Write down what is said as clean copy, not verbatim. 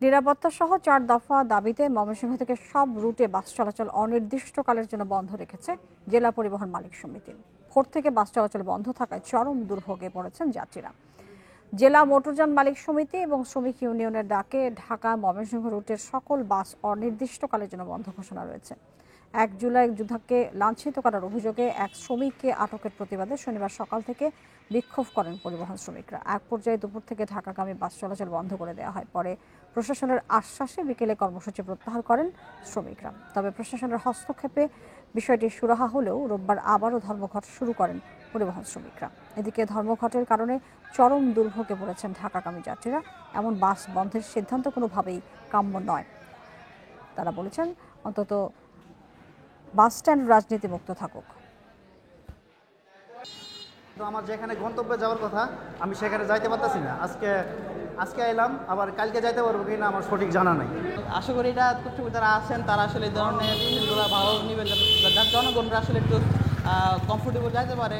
নিরাপত্তাসহ ৪ দফা দাবিতে ময়মনসিংহ থেকে সব রুটে বাস চলাচল অনির্দিষ্টকালের জন্য বন্ধ রেখেছে জেলা পরিবহন মালিক সমিতি। ভোর থেকে বাস চলাচল বন্ধ থাকায় চরম দুর্ভোগে পড়েছেন যাত্রীরা। জেলা মোটরযান মালিক সমিতি এবং শ্রমিক ইউনিয়নের ডাকে ঢাকা ময়মনসিংহ রুটের সকল বাস অনির্দিষ্টকালের জন্য বন্ধ ঘোষণা রয়েছে। ১ জুলাই যুদ্ধাকে লাঞ্ছিত করার অভিযোগে এক শ্রমিককে আটকের প্রতিবাদে শনিবার সকাল থেকে বিক্ষোভ করেন পরিবহন শ্রমিকরা। এক পর্যায়ে দুপুর থেকে ঢাকাগামী বাস চলাচল বন্ধ করে দেওয়া হয়। পরে প্রশাসনের আশ্বাসে বিকেলে কর্মসূচি প্রত্যাহার করেন শ্রমিকরা। তবে প্রশাসনের হস্তক্ষেপে বিষয়টি সুরাহা হলেও রোববার আবারও ধর্মঘট শুরু করেন পরিবহন শ্রমিকরা। এদিকে ধর্মঘটের কারণে চরম দুর্ভোগে পড়েছেন ঢাকাগামী যাত্রীরা। এমন বাস বন্ধের সিদ্ধান্ত কোনোভাবেই কাম্য নয়। তারা বলেছেন অন্তত বাস স্ট্যান্ড রাজনীতি মুক্ত থাকুক। তো আমার যেখানে গন্তব্যে যাওয়ার কথা আমি সেখানে যাইতে পারতেছি না। আজকে এলাম, আবার কালকে যাইতে পারবো কিনা আমার সঠিক জানা নাই। আশা করি এটা কর্তৃপক্ষ যারা আছেন তারা আসলে এই ধরনের জিনিসগুলো ভালো নেবেন, যাতে জনগণরা আসলে একটু কমফোর্টেবল যাইতে পারে।